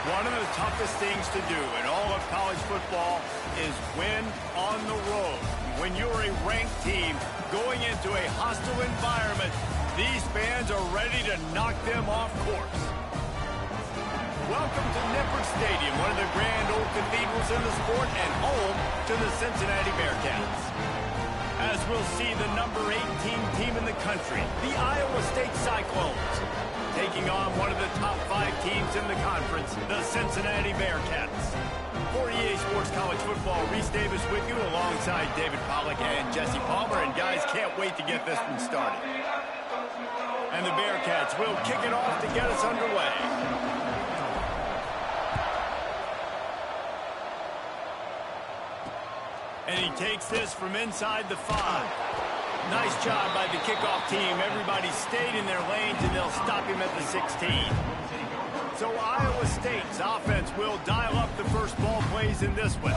One of the toughest things to do in all of college football is win on the road. When you're a ranked team going into a hostile environment, these fans are ready to knock them off course. Welcome to Nippert Stadium, one of the grand old cathedrals in the sport and home to the Cincinnati Bearcats. As we'll see the number 18 team in the country, the Iowa State Cyclones, taking on one of the top 5 teams in the conference, the Cincinnati Bearcats. For EA Sports College Football, Reese Davis with you alongside David Pollack and Jesse Palmer. And guys, can't wait to get this one started. And the Bearcats will kick it off to get us underway. And he takes this from inside the 5. Nice job by the kickoff team. Everybody stayed in their lanes, and they'll stop him at the 16. So Iowa State's offense will dial up the first ball plays in this one.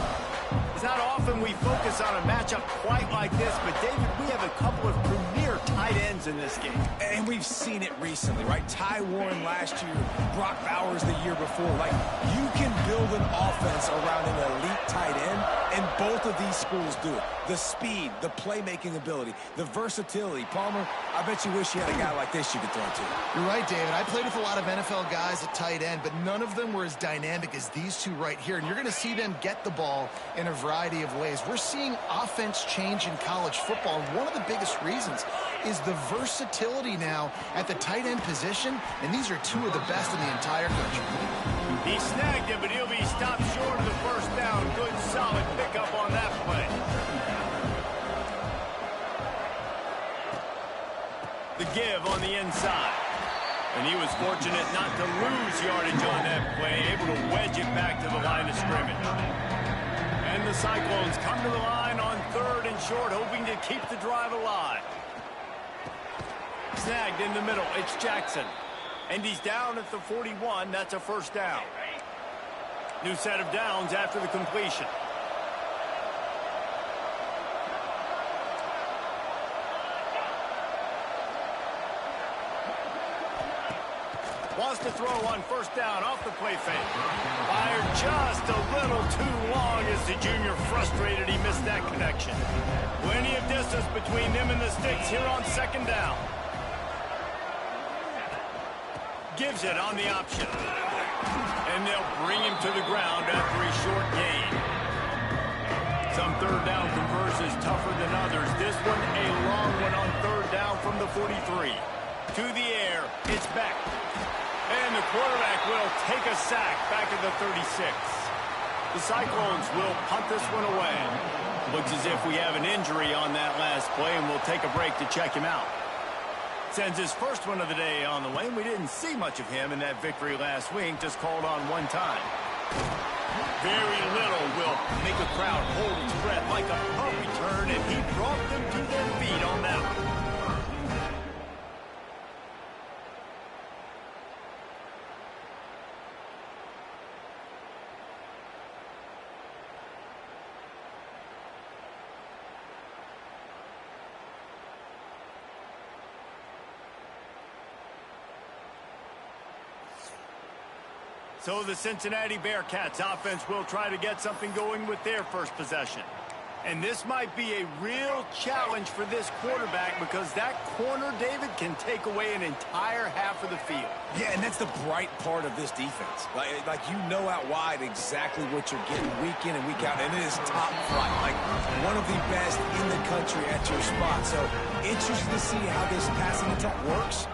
It's not often we focus on a matchup quite like this, but David, we have a couple of premier tight ends in this game. And we've seen it recently, right? Ty Warren last year, Brock Bowers the year before. Like, you can build an offense around an elite tight end, and both of these schools do it. The speed, the playmaking ability, the versatility. Palmer, I bet you wish you had a guy like this you could throw to. You're right, David. I played with a lot of NFL guys at tight end, but none of them were as dynamic as these two right here. And you're going to see them get the ball in a variety of ways. We're seeing offense change in college football. And one of the biggest reasons is the versatility now at the tight end position. And these are two of the best in the entire country. He snagged it, but he'll be stopped short of the first down. Good, solid pickup on that play. The give on the inside. And he was fortunate not to lose yardage on that play, able to wedge it back to the line of scrimmage. And the Cyclones come to the line on 3rd and short, hoping to keep the drive alive. Snagged in the middle, it's Jackson. And he's down at the 41. That's a first down. New set of downs after the completion. Wants to throw on first down off the play fake. Fired just a little too long as the junior frustrated. He missed that connection. Plenty of distance between them and the sticks here on 2nd down. Gives it on the option. And they'll bring him to the ground after a short gain. Some 3rd down conversions tougher than others. This one a long one on 3rd down from the 43. To the air, it's back. And the quarterback will take a sack back at the 36. The Cyclones will punt this one away. Looks as if we have an injury on that last play, and we'll take a break to check him out. Sends his first one of the day on the way. We didn't see much of him in that victory last week, just called on one time. Very little will make a crowd hold its breath like a punt return, and he brought them to their feet on that one. So the Cincinnati Bearcats offense will try to get something going with their first possession. And this might be a real challenge for this quarterback because that corner, David, can take away an entire half of the field. Yeah, and that's the bright part of this defense. Like you know out wide exactly what you're getting week in and week out, and it is top flight. Like one of the best in the country at your spot. So interested to see how this passing attack works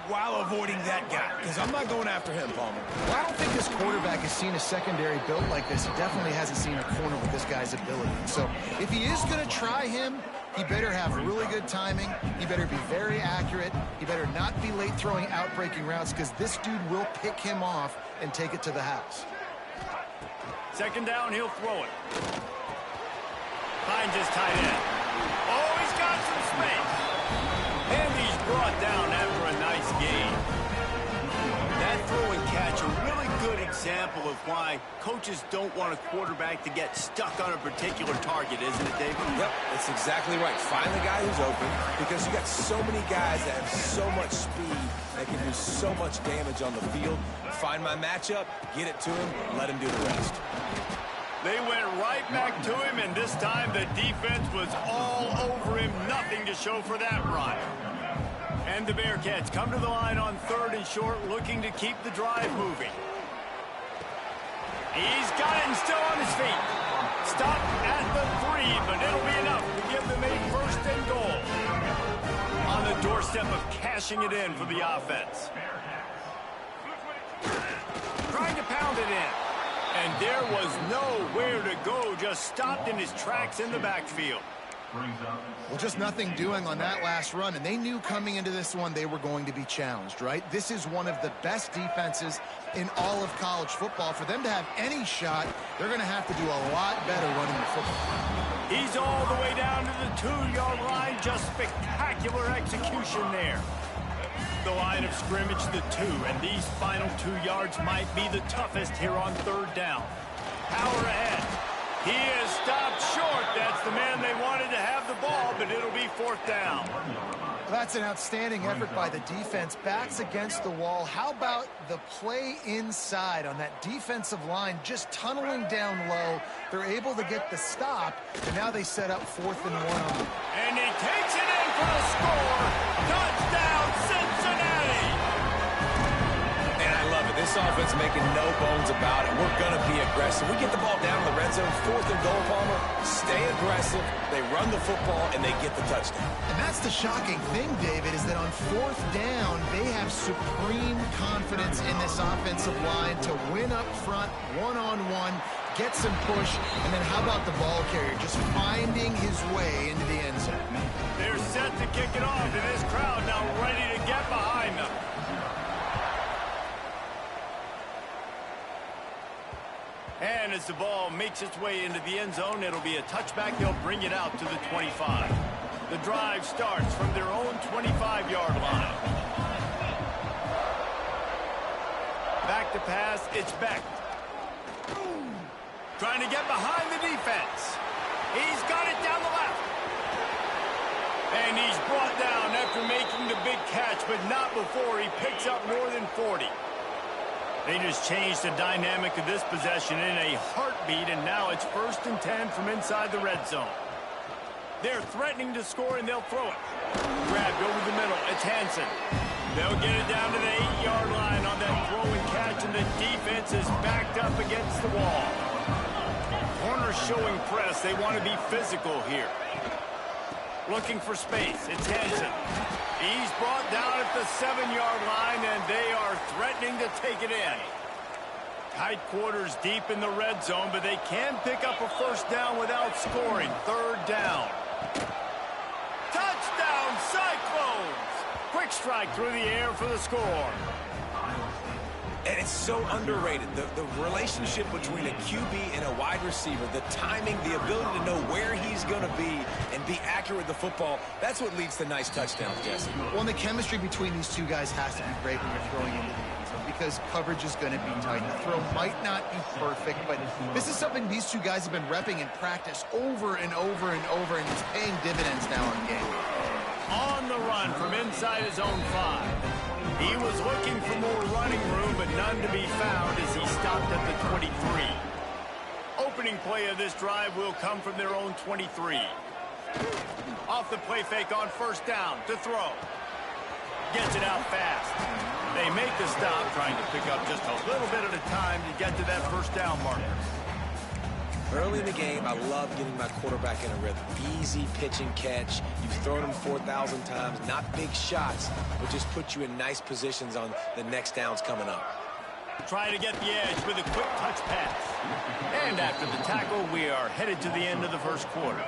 while avoiding that guy, because I'm not going after him, Palmer. Well, I don't think this quarterback has seen a secondary built like this. He definitely hasn't seen a corner with this guy's ability. So if he is going to try him, he better have really good timing. He better be very accurate. He better not be late throwing out-breaking routes because this dude will pick him off and take it to the house. 2nd down, he'll throw it. Finds his tight end. Oh, he's got some space. And he's brought down after a nice gain. That throw and catch, a really good example example of why coaches don't want a quarterback to get stuck on a particular target, isn't it, David? Yep, that's exactly right. Find the guy who's open, because you got so many guys that have so much speed that can do so much damage on the field. Find my matchup, get it to him, let him do the rest. They went right back to him, and this time the defense was all over him. Nothing to show for that run. And the Bearcats come to the line on 3rd and short, looking to keep the drive moving. He's got it and still on his feet. Stop at the 3, but it'll be enough to give them a 1st and goal. On the doorstep of cashing it in for the offense. Trying to pound it in. And there was nowhere to go, just stopped in his tracks in the backfield. Well, just nothing doing on that last run, and they knew coming into this one they were going to be challenged, right? This is one of the best defenses in all of college football. For them to have any shot, they're going to have to do a lot better running the football. He's all the way down to the 2-yard line. Just spectacular execution there. The line of scrimmage, the 2, and these final 2 yards might be the toughest here on 3rd down. Power ahead. He is stopped short. That's the man they wanted to have the ball, but it'll be 4th down. That's an outstanding effort by the defense. Backs against the wall. How about the play inside on that defensive line, just tunneling down low? They're able to get the stop, and now they set up 4th and 1 on them. And he takes it in for the score. Touchdown, Cincinnati! And I love it. This offense making no bones about it. We're going to be aggressive. We get the ball down in the red zone, 4th and goal, Palmer. Stay aggressive. They run the football, and they get the touchdown. And that's the shocking thing, David, is that on 4th down, they have supreme confidence in this offensive line to win up front, one-on-one, get some push, and then how about the ball carrier just finding his way into the end zone? They're set to kick it off, and this crowd now ready to get behind them. And as the ball makes its way into the end zone, it'll be a touchback. They'll bring it out to the 25. The drive starts from their own 25-yard line. Back to pass, it's Beck. Trying to get behind the defense. He's got it down the left. And he's brought down after making the big catch, but not before he picks up more than 40. They just changed the dynamic of this possession in a heartbeat, and now it's 1st and 10 from inside the red zone. They're threatening to score, and they'll throw it. Grabbed over the middle. It's Hansen. They'll get it down to the 8-yard line on that throw and catch, and the defense is backed up against the wall. Corners showing press. They want to be physical here. Looking for space. It's Hansen. He's brought down at the 7-yard line, and they are threatening to take it in. Tight quarters deep in the red zone, but they can pick up a 1st down without scoring. 3rd down. Touchdown, Cyclones! Quick strike through the air for the score. And it's so underrated. The relationship between a QB and a wide receiver, the timing, the ability to know where he's going to be and be accurate with the football, that's what leads to nice touchdowns, Jesse. Well, and the chemistry between these two guys has to be great when you're throwing into the end zone because coverage is going to be tight. The throw might not be perfect, but this is something these two guys have been repping in practice over and over and over, and it's paying dividends now in game. On the run from inside his own 5. He was looking for more running room, but none to be found as he stopped at the 23. Opening play of this drive will come from their own 23. Off the play fake on 1st down to throw. Gets it out fast. They make the stop, trying to pick up just a little bit at a time to get to that 1st down marker. Early in the game, I love getting my quarterback in a rhythm. Easy pitch and catch. You've thrown him 4,000 times. Not big shots, but just put you in nice positions on the next downs coming up. Trying to get the edge with a quick touch pass. And after the tackle, we are headed to the end of the 1st quarter.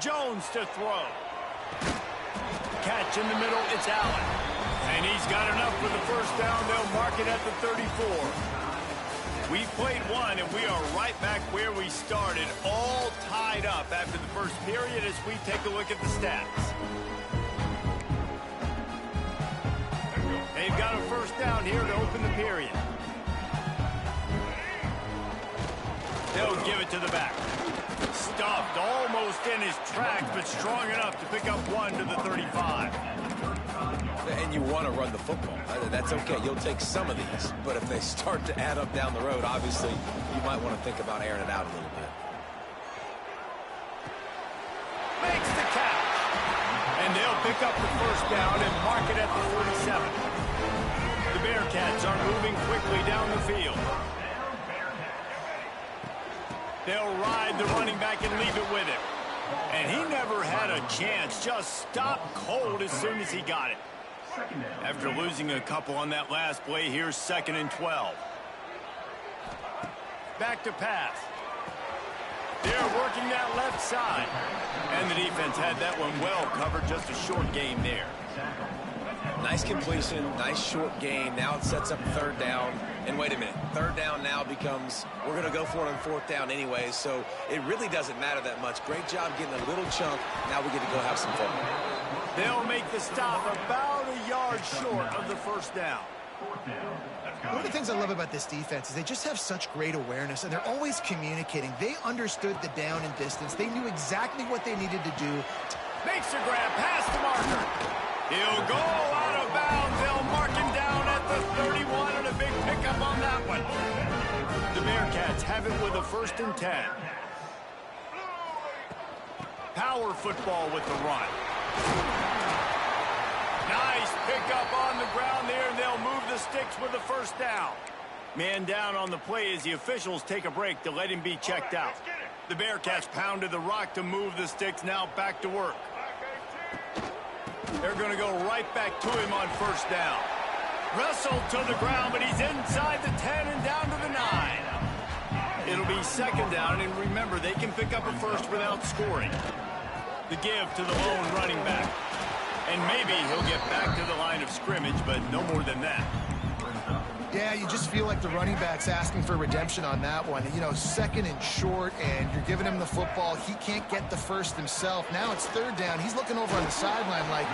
Jones to throw. Catch in the middle, it's Allen. And he's got enough for the 1st down. They'll mark it at the 34. We played one, and we are right back where we started, all tied up after the 1st period as we take a look at the stats. They've got a first down here to open the period. They'll give it to the back. Stuffed almost in his tracks, but strong enough to pick up 1 to the 35. And you want to run the football. That's okay. You'll take some of these. But if they start to add up down the road, obviously, you might want to think about airing it out a little bit. Makes the catch. And they'll pick up the first down and mark it at the 47. The Bearcats are moving quickly down the field. They'll ride the running back and leave it with him. And he never had a chance. Just stopped cold as soon as he got it. After losing a couple on that last play, here's 2nd and 12. Back to pass. They're working that left side. And the defense had that one well covered. Just a short gain there. Nice completion, nice short gain. Now it sets up 3rd down. And wait a minute, 3rd down now becomes, we're going to go for it on 4th down anyway, so it really doesn't matter that much. Great job getting a little chunk. Now we get to go have some fun. They'll make the stop about a yard short of the first down. One of the things I love about this defense is they just have such great awareness, and they're always communicating. They understood the down and distance. They knew exactly what they needed to do. Makes a grab past the marker. He'll go out of bounds. They'll mark him down at the 31, and a big pickup on that one. The Bearcats have it with a 1st and 10. Power football with the run. Nice pickup on the ground there, and they'll move the sticks with the first down. Man down on the play as the officials take a break to let him be checked out. The Bearcats pounded the rock to move the sticks, now back to work. They're going to go right back to him on first down. Wrestled to the ground, but he's inside the 10 and down to the 9. It'll be 2nd down, and remember, they can pick up a first without scoring. The give to the lone running back. And maybe he'll get back to the line of scrimmage, but no more than that. Yeah, you just feel like the running back's asking for redemption on that one. You know, 2nd and short, and you're giving him the football. He can't get the first himself. Now it's 3rd down. He's looking over on the sideline like,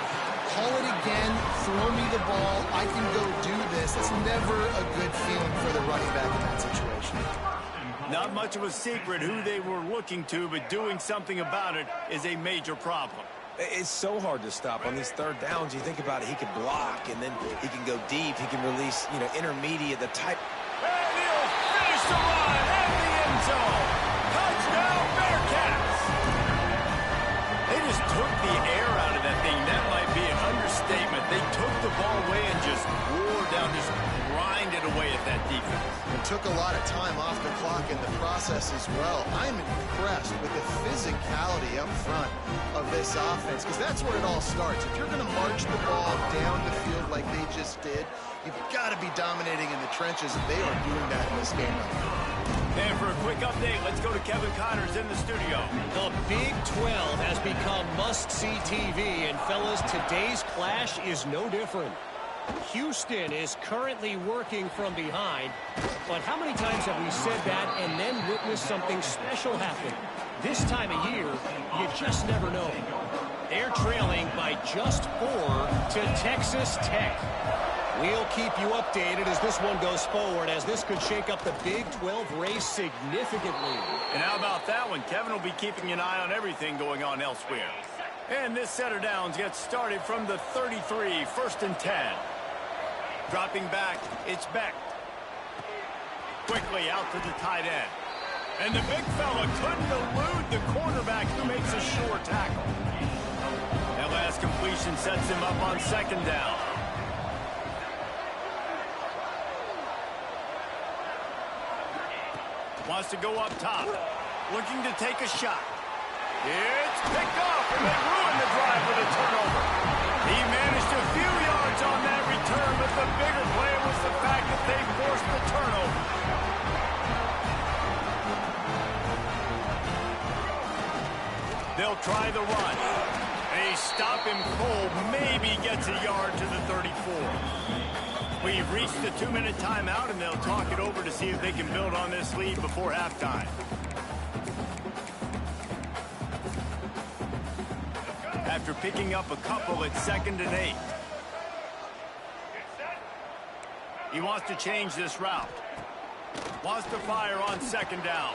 call it again, throw me the ball, I can go do this. It's never a good feeling for the running back in that situation. Not much of a secret who they were looking to, but doing something about it is a major problem. It's so hard to stop on these 3rd downs. You think about it, he can block, and then he can go deep. He can release, intermediate, the type. And he'll finish the run at the end zone. Touchdown, Bearcats! They just took the air out of that thing. That might be an understatement. They took the ball away and just wore down, just grinded away at that defense. And took a lot of time off the clock in the process as well. I'm impressed with the physicality up front of this offense, because that's where it all starts. If you're going to march the ball down the field like they just did, you've got to be dominating in the trenches, and they are doing that in this game right now. And for a quick update, let's go to Kevin Connors in the studio. The Big 12 has become must-see TV, and fellas, today's clash is no different. Houston is currently working from behind, but how many times have we said that and then witnessed something special happen? This time of year, you just never know. They're trailing by just 4 to Texas Tech. We'll keep you updated as this one goes forward, as this could shake up the Big 12 race significantly. And how about that one? Kevin will be keeping an eye on everything going on elsewhere. And this set of downs gets started from the 33, 1st and 10. Dropping back, it's Beck. Quickly out to the tight end. And the big fella couldn't elude the quarterback, who makes a sure tackle. That last completion sets him up on 2nd down. Wants to go up top. Looking to take a shot. It's picked off, and they ruin the drive with a turnover. He managed a few yards on that return, but the bigger play was the fact that they forced the turnover. They'll try the run. They stop him cold, maybe gets a yard to the 34. We've reached the 2-minute timeout, and they'll talk it over to see if they can build on this lead before halftime. After picking up a couple, it's 2nd and 8. He wants to change this route. Wants to fire on second down.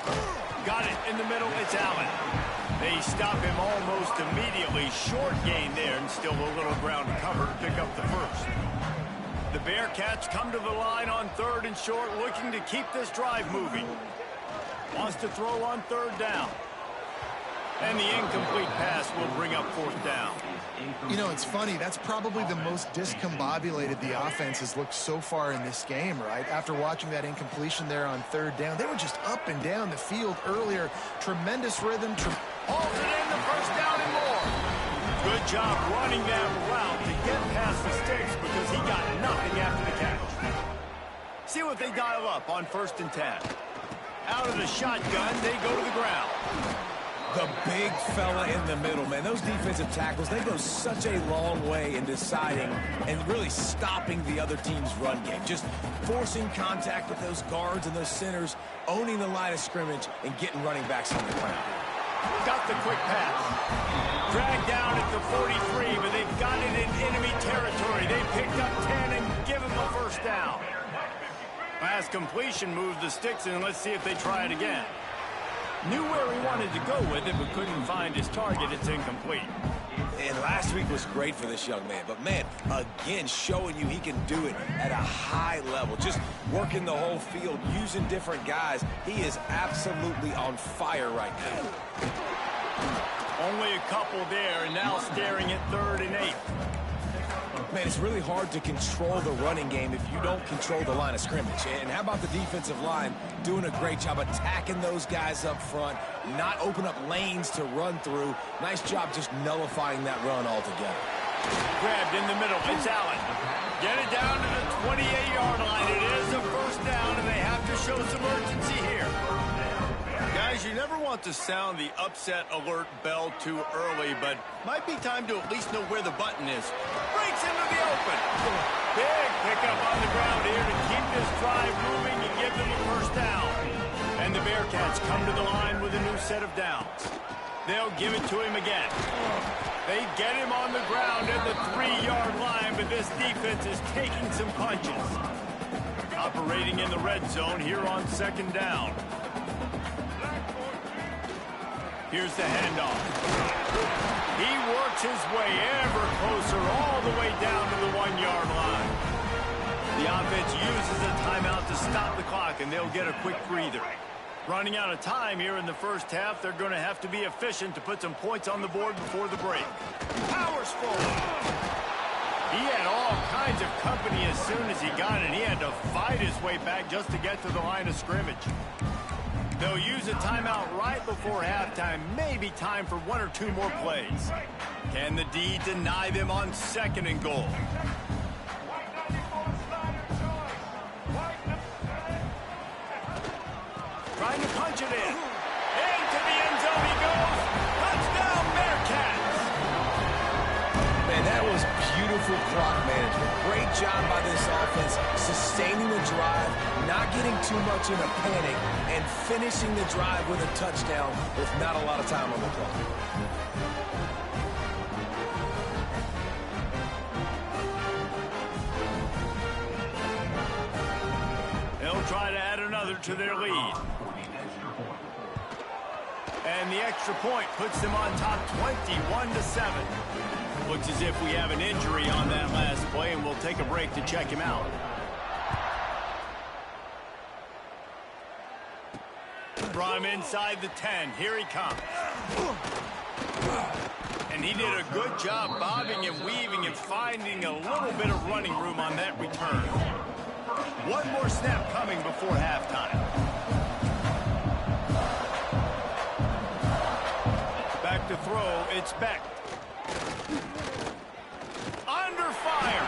Got it in the middle. It's Allen. They stop him almost immediately. Short gain there, and still a little ground to cover to pick up the first. The Bearcats come to the line on 3rd and short, looking to keep this drive moving. Wants to throw on 3rd down. And the incomplete pass will bring up 4th down. You know, it's funny. That's probably the most discombobulated the offense has looked so far in this game, right? After watching that incompletion there on 3rd down, they were just up and down the field earlier. Tremendous rhythm. Halted in the first down and more. Good job running that route to get past the sticks because he got nothing after the catch. See what they dial up on 1st and 10. Out of the shotgun, they go to the ground. The big fella in the middle, man. Those defensive tackles, they go such a long way in deciding and really stopping the other team's run game. Just forcing contact with those guards and those centers, owning the line of scrimmage, and getting running backs on the ground. Got the quick pass. Dragged down at the 43, but they've got it in enemy territory. They picked up 10 and give him a first down. Pass completion moved the sticks, and let's see if they try it again. Knew where he wanted to go with it, but couldn't find his target. It's incomplete. And last week was great for this young man. But, man, again, showing you he can do it at a high level. Just working the whole field, using different guys. He is absolutely on fire right now. Only a couple there, and now staring at 3rd and 8. Man, it's really hard to control the running game if you don't control the line of scrimmage. And how about the defensive line doing a great job attacking those guys up front, not open up lanes to run through. Nice job just nullifying that run altogether. Grabbed in the middle. It's Allen. Get it down to the 28-yard line. It is a first down, and they have to show some urgency here. Guys, you never want to sound the upset alert bell too early, but might be time to at least know where the button is. Breaks into the open. Big pickup on the ground here to keep this drive moving and give them a first down. And the Bearcats come to the line with a new set of downs. They'll give it to him again. They get him on the ground at the 3-yard line, but this defense is taking some punches. Operating in the red zone here on 2nd down. Here's the handoff. He works his way ever closer all the way down to the 1-yard line. The offense uses a timeout to stop the clock, and they'll get a quick breather. Running out of time here in the first half, they're going to have to be efficient to put some points on the board before the break. Powers forward. He had all kinds of company as soon as he got it. He had to fight his way back just to get to the line of scrimmage. They'll use a timeout right before halftime. Maybe time for 1 or 2 more plays. Can the D deny them on 2nd and goal? Trying to punch it in. Into the end zone he goes. Touchdown, Bearcats. Man, that was beautiful clock management. Great job by this offense, sustaining the drive, not getting too much in a panic, and finishing the drive with a touchdown with not a lot of time on the clock. They'll try to add another to their lead. And the extra point puts them on top 21-7. Looks as if we have an injury on that last play, and we'll take a break to check him out. Brought him inside the 10. Here he comes. And he did a good job bobbing and weaving and finding a little bit of running room on that return. One more snap coming before halftime. Back to throw. It's Beck. Under fire.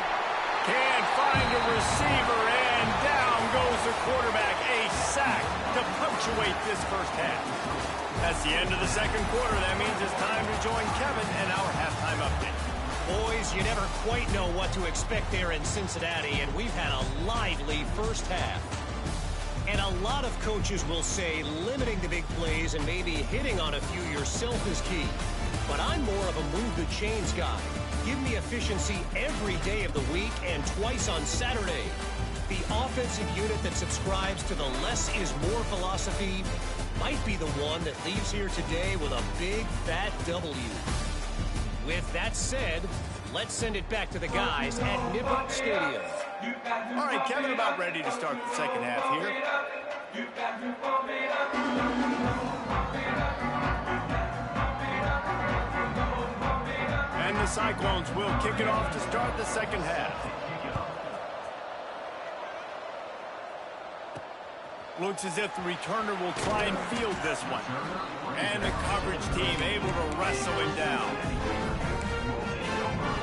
Can't find a receiver, and down goes the quarterback. A sack to punctuate this first half. That's the end of the second quarter. That means it's time to join Kevin and our halftime update. Boys, you never quite know what to expect there in Cincinnati, and we've had a lively first half. And a lot of coaches will say limiting the big plays and maybe hitting on a few yourself is key. But I'm more of a move the chains guy. Give me efficiency every day of the week and twice on Saturday. The offensive unit that subscribes to the less is more philosophy might be the one that leaves here today with a big, fat W. With that said, let's send it back to the guys at Nippert Stadium. All right, Kevin, about ready to start the second half here. And the Cyclones will kick it off to start the second half. Looks as if the returner will try and field this one. And the coverage team able to wrestle him down.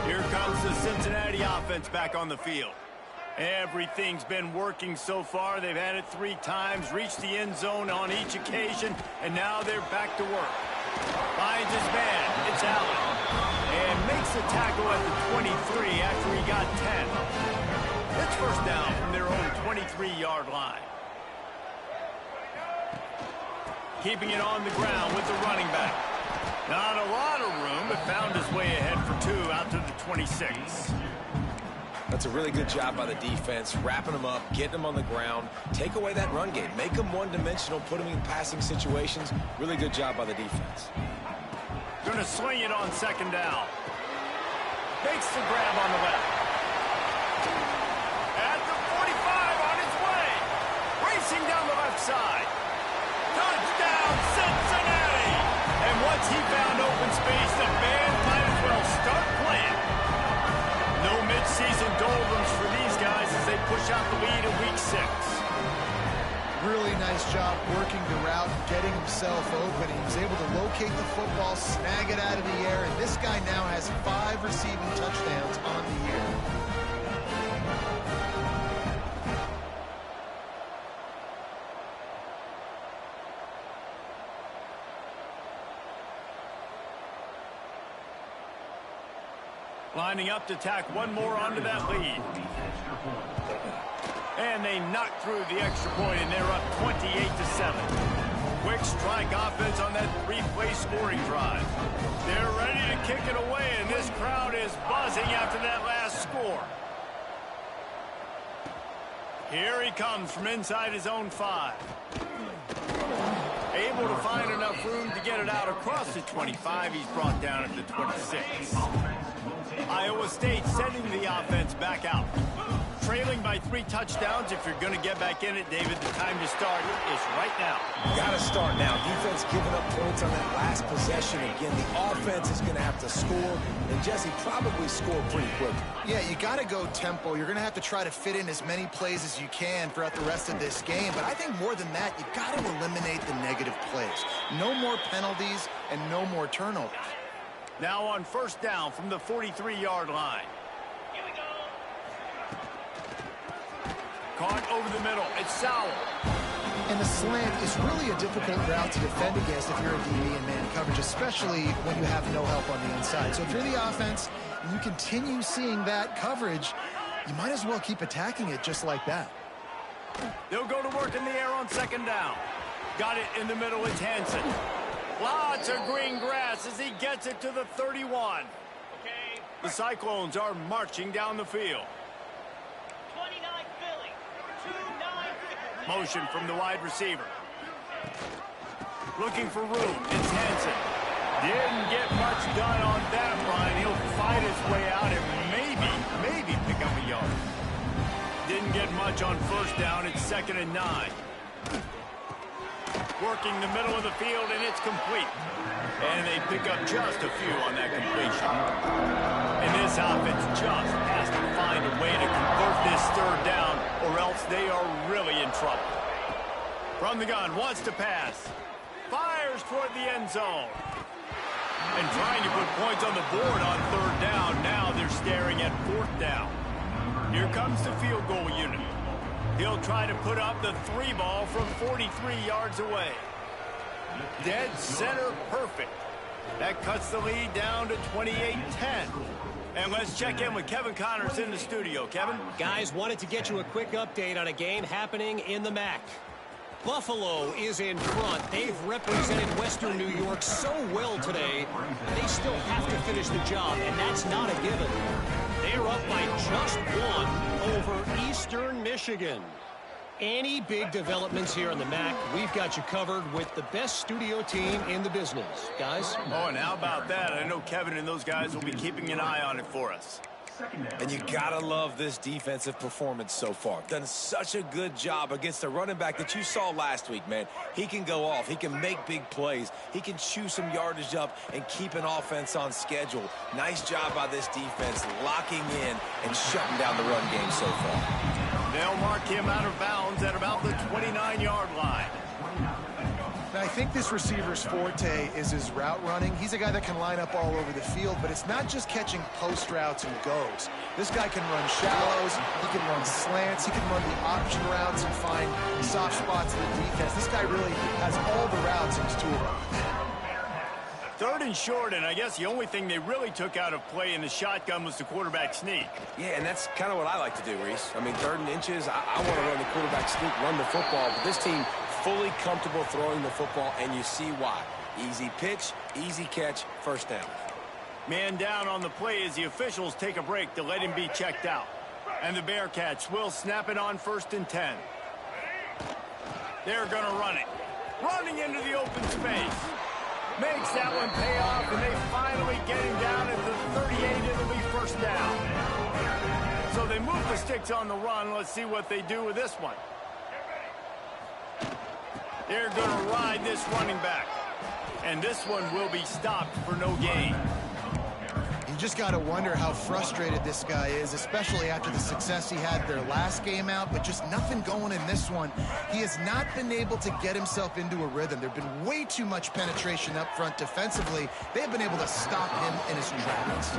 Here comes the Cincinnati offense back on the field. Everything's been working so far. They've had it 3 times, reached the end zone on each occasion, and now they're back to work. Finds his man. It's Allen. And makes the tackle at the 23 after he got 10. It's first down from their own 23-yard line. Keeping it on the ground with the running back. Not a lot of room, but found his way ahead for 2 out to the 26. That's a really good job by the defense, wrapping them up, getting them on the ground, take away that run game, make them one-dimensional, put them in passing situations. Really good job by the defense. Going to sling it on second down. Makes the grab on the left. At the 45 on his way. Racing down the left side. Touchdown, Cincinnati! And once he found open space, the band might as well start playing. No mid-season doldrums for these guys as they push out the lead in Week 6. Really nice job working the route and getting himself open. He was able to locate the football, snag it out of the air, and this guy now has 5 receiving touchdowns on the year. Lining up to tack one more onto that lead. And they knock through the extra point, and they're up 28-7. Quick strike offense on that 3-play scoring drive. They're ready to kick it away, and this crowd is buzzing after that last score. Here he comes from inside his own 5. Able to find enough room to get it out across the 25. He's brought down at the 26. Iowa State sending the offense back out. Trailing by 3 touchdowns. If you're going to get back in it, David, the time to start is right now. Got to start now. Defense giving up points on that last possession. Again, the offense is going to have to score, and Jesse probably score pretty quickly. Yeah, you got to go tempo. You're going to have to try to fit in as many plays as you can throughout the rest of this game. But I think more than that, you've got to eliminate the negative plays. No more penalties and no more turnovers. Now on first down from the 43-yard line. Here we go. Caught over the middle. It's Sowell. And the slant is really a difficult route to defend against if you're a DB in man coverage, especially when you have no help on the inside. So if you're the offense and you continue seeing that coverage, you might as well keep attacking it just like that. They'll go to work in the air on second down. Got it in the middle. It's Hansen. Lots of green grass as he gets it to the 31. Okay. The Cyclones are marching down the field. 29 Philly. 2-9. Motion from the wide receiver. Looking for room. It's Hansen. Didn't get much done on that line. He'll fight his way out and maybe pick up a yard. Didn't get much on first down. It's 2nd and 9. Working the middle of the field, and it's complete. And they pick up just a few on that completion. And this offense just has to find a way to convert this 3rd down, or else they are really in trouble. From the gun, wants to pass. Fires toward the end zone. And trying to put points on the board on 3rd down. Now they're staring at 4th down. Here comes the field goal unit. He'll try to put up the 3 ball from 43 yards away. Dead center perfect. That cuts the lead down to 28-10. And let's check in with Kevin Connors in the studio. Kevin? Guys, wanted to get you a quick update on a game happening in the MAC. Buffalo is in front. They've represented Western New York so well today. They still have to finish the job, and that's not a given. They're up by just one over Eastern Michigan. Any big developments here on the MAC, we've got you covered with the best studio team in the business. Guys? Oh, and how about that? I know Kevin and those guys will be keeping an eye on it for us. And you gotta love this defensive performance so far. Done such a good job against the running back that you saw last week, man. He can go off. He can make big plays. He can chew some yardage up and keep an offense on schedule. Nice job by this defense locking in and shutting down the run game so far. They'll mark him out of bounds at about the 29-yard line. Now, I think this receiver's forte is his route running. He's a guy that can line up all over the field, but it's not just catching post routes and goes. This guy can run shallows, he can run slants, he can run the option routes and find soft spots in the defense. This guy really has all the routes in his toolbox. 3rd and short, and I guess the only thing they really took out of play in the shotgun was the quarterback sneak. Yeah, and that's kind of what I like to do, Reese. I mean, 3rd and inches, I want to run the quarterback sneak, run the football, but this team fully comfortable throwing the football, and you see why. Easy pitch, easy catch, first down. Man down on the play as the officials take a break to let him be checked out. And the Bearcats will snap it on 1st and 10. They're going to run it. Running into the open space. Makes that one pay off, and they finally get him down at the 38. It'll be first down. So they move the sticks on the run. Let's see what they do with this one. They're going to ride this running back. And this one will be stopped for no gain. You just got to wonder how frustrated this guy is, especially after the success he had their last game out, but just nothing going in this one. He has not been able to get himself into a rhythm. There's been way too much penetration up front defensively. They have been able to stop him in his tracks.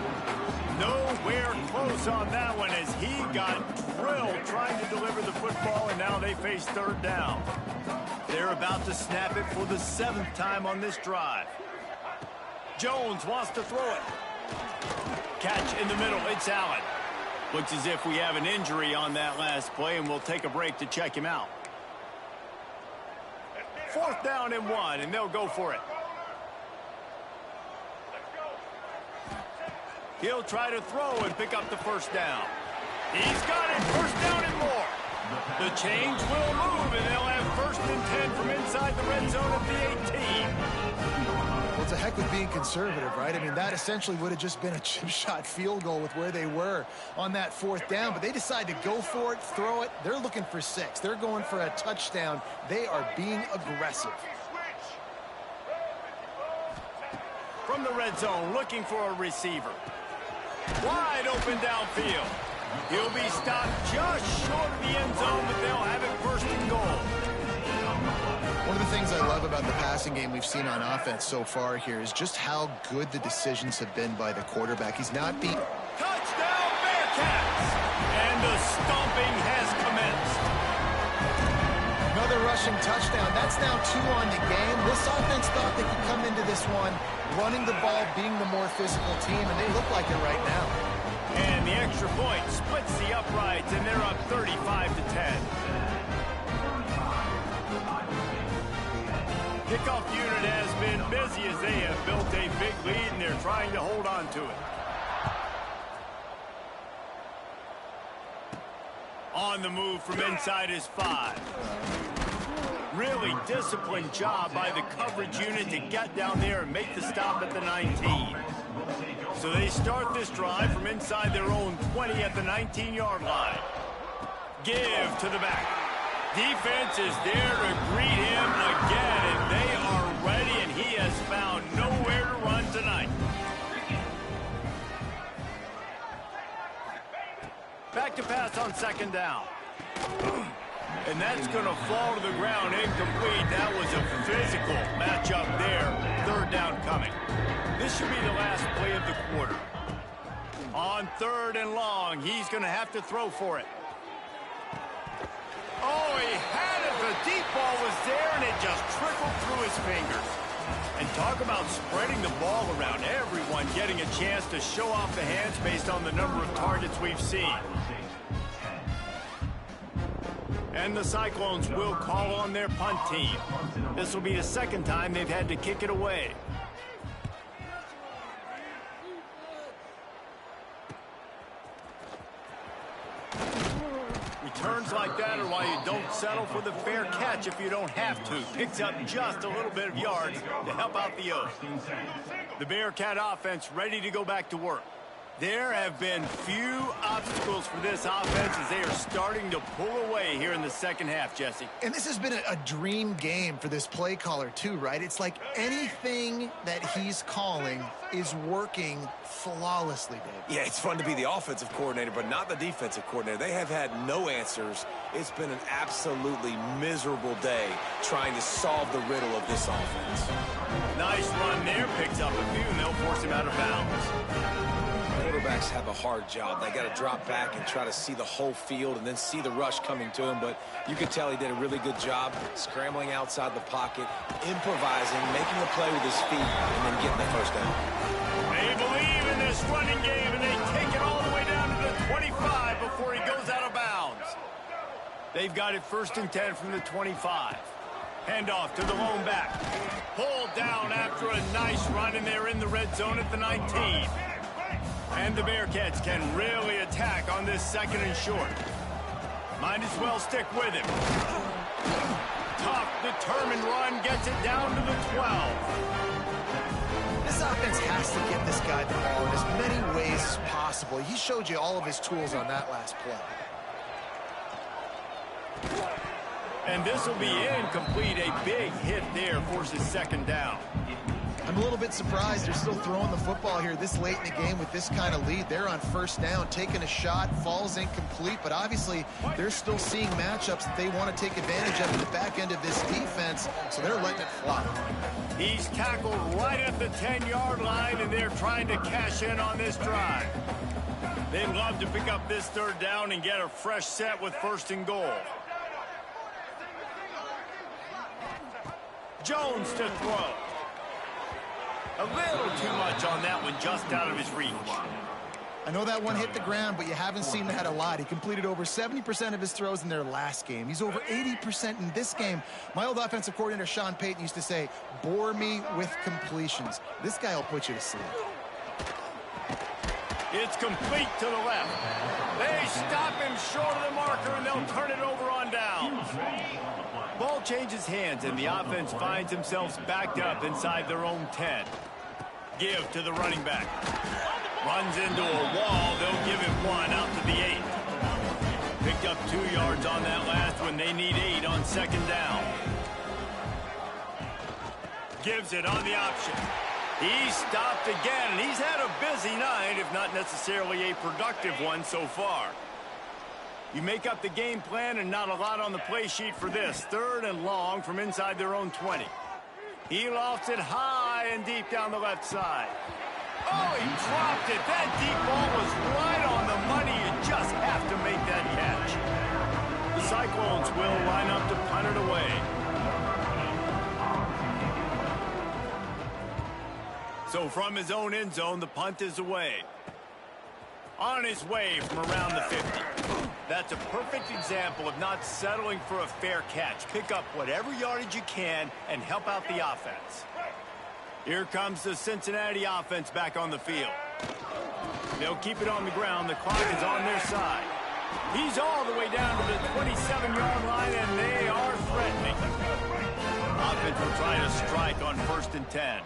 Nowhere close on that one as he got drilled trying to deliver the football, and now they face 3rd down. They're about to snap it for the 7th time on this drive. Jones wants to throw it. Catch in the middle. It's Allen. Looks as if we have an injury on that last play, and we'll take a break to check him out. 4th down and 1, and they'll go for it. He'll try to throw and pick up the first down. He's got it. 1st down and more. The change will move, and they'll have 1st and 10 from inside the red zone at the 18. Well, it's a heck with being conservative, right? I mean, that essentially would have just been a chip shot field goal with where they were on that 4th down, but they decide to go for it, throw it. They're looking for 6. They're going for a touchdown. They are being aggressive. From the red zone, looking for a receiver. Wide open downfield. He'll be stopped just short of the end zone, but they'll have it 1st and goal. One of the things I love about the passing game we've seen on offense so far here is just how good the decisions have been by the quarterback. He's not being... Touchdown, Bearcats! And the stomping has commenced. Another rushing touchdown. That's now 2 on the game. This offense thought they could come into this one running the ball, being the more physical team, and they look like it right now. And the extra point splits the uprights, and they're up 35-10. Kickoff unit has been busy as they have built a big lead, and they're trying to hold on to it. On the move from inside his 5. Really disciplined job by the coverage unit to get down there and make the stop at the 19. So they start this drive from inside their own 20 at the 19-yard line. Give to the back. Defense is there to greet him again, and they are ready, and he has found nowhere to run tonight. Back to pass on 2nd down. And that's going to fall to the ground incomplete. That was a physical matchup there. 3rd down coming. This should be the last play of the quarter. On 3rd and long, he's going to have to throw for it. Oh, he had it. The deep ball was there, and it just trickled through his fingers. And talk about spreading the ball around. Everyone getting a chance to show off the hands based on the number of targets we've seen. And the Cyclones will call on their punt team. This will be the second time they've had to kick it away. Returns like that are why you don't settle for the fair catch if you don't have to. Picks up just a little bit of yards to help out the Oaks. The Bearcat offense ready to go back to work. There have been few obstacles for this offense as they are starting to pull away here in the second half, Jesse. And this has been a dream game for this play caller too, right? It's like anything that he's calling is working flawlessly, Dave. Yeah, it's fun to be the offensive coordinator, but not the defensive coordinator. They have had no answers. It's been an absolutely miserable day trying to solve the riddle of this offense. Nice run there, picks up a few, and they'll force him out of bounds. Quarterbacks have a hard job. They got to drop back and try to see the whole field and then see the rush coming to him. But you could tell he did a really good job scrambling outside the pocket, improvising, making a play with his feet, and then getting the first down. They believe in this running game, and they take it all the way down to the 25 before he goes out of bounds. They've got it 1st and 10 from the 25. Handoff to the lone back. Pulled down after a nice run, and they're in the red zone at the 19. And the Bearcats can really attack on this 2nd and short. Might as well stick with him. Tough, determined run gets it down to the 12. This offense has to get this guy the ball in as many ways as possible. He showed you all of his tools on that last play. And this will be incomplete. A big hit there forces 2nd down. I'm a little bit surprised they're still throwing the football here this late in the game with this kind of lead. They're on 1st down, taking a shot, falls incomplete, but obviously they're still seeing matchups that they want to take advantage of in the back end of this defense, so they're letting it fly. He's tackled right at the 10-yard line, and they're trying to cash in on this drive. They'd love to pick up this 3rd down and get a fresh set with 1st and goal. Jones to throw. A little too much on that one, just out of his reach. I know that one hit the ground, but you haven't seen that a lot. He completed over 70% of his throws in their last game. He's over 80% in this game. My old offensive coordinator, Sean Payton, used to say, bore me with completions. This guy will put you to sleep. It's complete to the left. They stop him short of the marker, and they'll turn it over on down. Ball changes hands, and the offense finds themselves backed up inside their own 10. Give to the running back. Runs into a wall. They'll give him 1 out to the 8. Picked up 2 yards on that last one. They need 8 on 2nd down. Gives it on the option. He's stopped again, and he's had a busy night, if not necessarily a productive one so far. You make up the game plan and not a lot on the play sheet for this. 3rd and long from inside their own 20. He lofts it high and deep down the left side. Oh, he dropped it. That deep ball was right on the money. You just have to make that catch. The Cyclones will line up to punt it away. So from his own end zone, the punt is away. On his way from around the 50. That's a perfect example of not settling for a fair catch. Pick up whatever yardage you can and help out the offense. Here comes the Cincinnati offense back on the field. They'll keep it on the ground. The clock is on their side. He's all the way down to the 27-yard line, and they are threatening. Offense will try to strike on 1st and 10.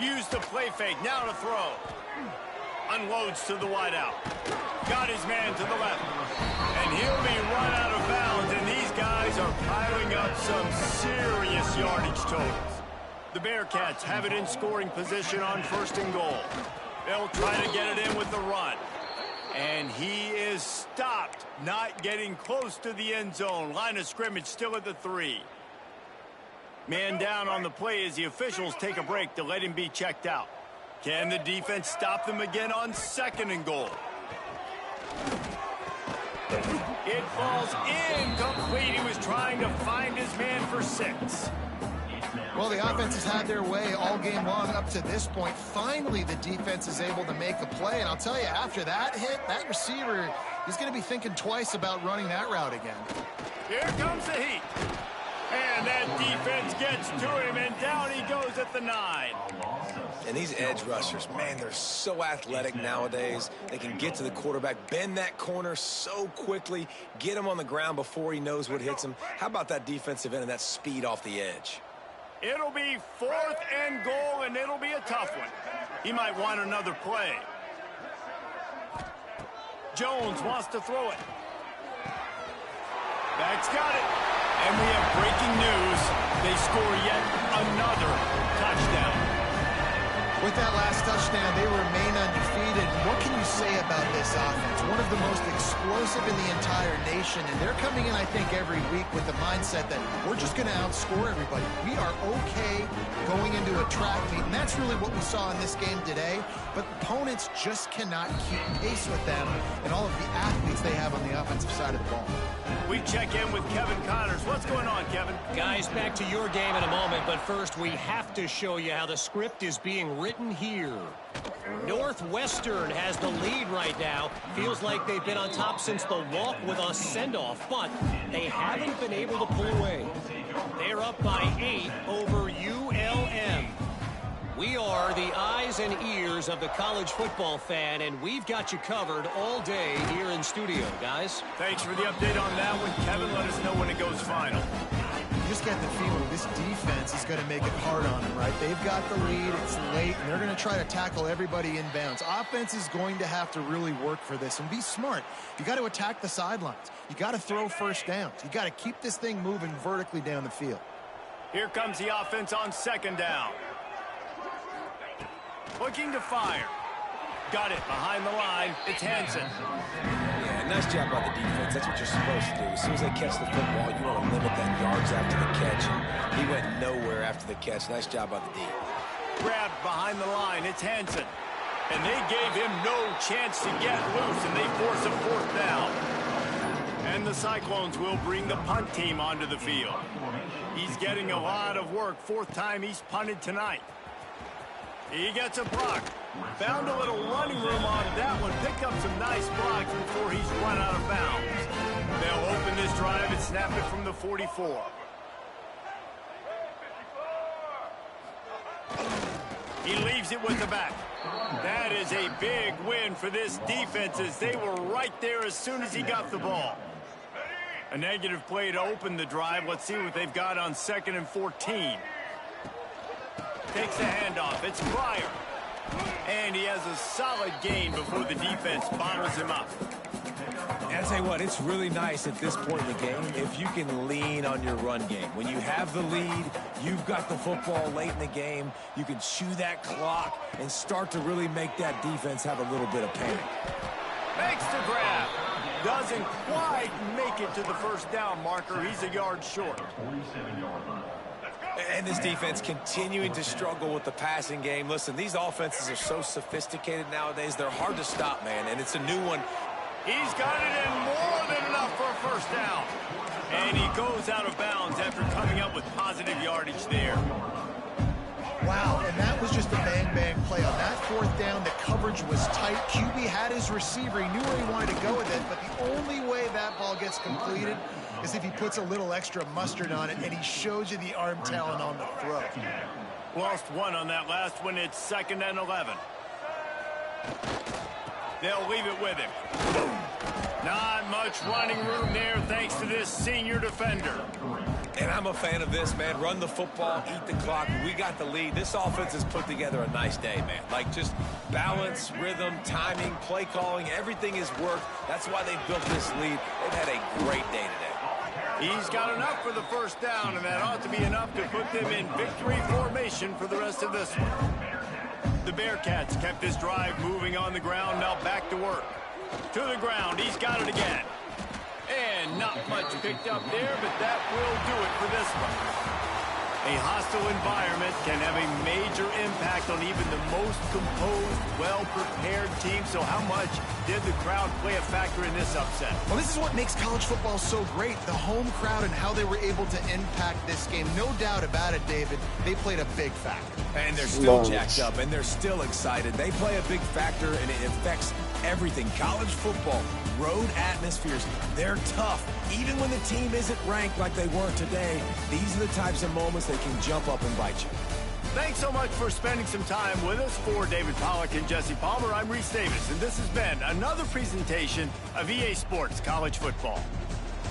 Use the play fake, now to throw. Unloads to the wideout. Got his man to the left. And he'll be run out of bounds, and these guys are piling up some serious yardage totals. The Bearcats have it in scoring position on 1st and goal. They'll try to get it in with the run. And he is stopped, not getting close to the end zone. Line of scrimmage still at the 3. Man down on the play as the officials take a break to let him be checked out. Can the defense stop them again on 2nd and goal? It falls incomplete. He was trying to find his man for 6. Well, the offense has had their way all game long up to this point. Finally, the defense is able to make a play. And I'll tell you, after that hit, that receiver, he's going to be thinking twice about running that route again. Here comes the heat. And that defense gets to him, and down he goes at the 9. And these edge rushers, man, they're so athletic nowadays. They can get to the quarterback, bend that corner so quickly, get him on the ground before he knows what hits him. How about that defensive end and that speed off the edge? It'll be 4th and goal, and it'll be a tough one. He might want another play. Jones wants to throw it. Back's got it. And we have breaking news. They score yet another touchdown. With that last touchdown, they remain undefeated. What can you say about this offense? One of the most explosive in the entire nation, and they're coming in, I think, every week with the mindset that we're just going to outscore everybody. We are okay going into a track meet, and that's really what we saw in this game today. But opponents just cannot keep pace with them and all of the athletes they have on the offensive side of the ball. We check in with Kevin Connors. What's going on, Kevin? Guys, back to your game in a moment, but first we have to show you how the script is being written here. Northwestern has the lead right now. Feels like they've been on top since the walk with a send-off, but they haven't been able to pull away. They're up by 8 over ULM. We are the eyes and ears of the college football fan, and we've got you covered all day here in studio, guys. Thanks for the update on that one, Kevin. Let us know when it goes final. You just get the feeling this defense is going to make it hard on them, right? They've got the lead, it's late, and they're going to try to tackle everybody inbounds. Offense is going to have to really work for this and be smart. You got to attack the sidelines. You got to throw first downs. You got to keep this thing moving vertically down the field. Here comes the offense on 2nd down. Looking to fire. Got it behind the line. It's Hansen. Yeah, nice job by the defense. That's what you're supposed to do. As soon as they catch the football, you want to limit that yards after the catch. And he went nowhere after the catch. Nice job by the D. Grabbed behind the line. It's Hansen. And they gave him no chance to get loose, and they force a 4th down. And the Cyclones will bring the punt team onto the field. He's getting a lot of work. 4th time he's punted tonight. He gets a block. Found a little running room on that one. Picked up some nice blocks before he's run out of bounds. They'll open this drive and snap it from the 44. He leaves it with the back. That is a big win for this defense as they were right there as soon as he got the ball. A negative play to open the drive. Let's see what they've got on 2nd and 14. Takes the handoff. It's Pryor. And he has a solid gain before the defense bottles him up. And I tell you what, it's really nice at this point in the game if you can lean on your run game. When you have the lead, you've got the football late in the game, you can chew that clock and start to really make that defense have a little bit of panic. Makes the grab. Doesn't quite make it to the 1st down marker. He's a yard short. And this defense continuing to struggle with the passing game. Listen, these offenses are so sophisticated nowadays. They're hard to stop, man, and it's a new one. He's got it in more than enough for a 1st down. And he goes out of bounds after coming up with positive yardage there. Wow, and that was just a bang-bang play. On that 4th down, the coverage was tight. QB had his receiver. He knew where he wanted to go with it, but the only way that ball gets completed is if he puts a little extra mustard on it, and he shows you the arm talent on the throw. Lost one on that last one. It's 2nd and 11. They'll leave it with him. Not much running room there thanks to this senior defender. And I'm a fan of this, man. Run the football, eat the clock. We got the lead. This offense has put together a nice day, man. Like, just balance, rhythm, timing, play calling, everything has worked. That's why they built this lead. They've had a great day today. He's got enough for the 1st down, and that ought to be enough to put them in victory formation for the rest of this one. The Bearcats kept this drive moving on the ground. Now back to work. To the ground. He's got it again. And not much picked up there, but that will do it for this one. A hostile environment can have a major impact on even the most composed, well-prepared team. So how much did the crowd play a factor in this upset? Well, this is what makes college football so great, the home crowd and how they were able to impact this game. No doubt about it, David. They played a big factor. And they're still jacked up, and they're still excited. They play a big factor, and it affects everything. College football, road atmospheres, they're tough. Even when the team isn't ranked like they weren't today, these are the types of moments that can jump up and bite you. Thanks so much for spending some time with us. For David Pollack and Jesse Palmer, I'm Reese Davis, and this has been another presentation of EA Sports College Football.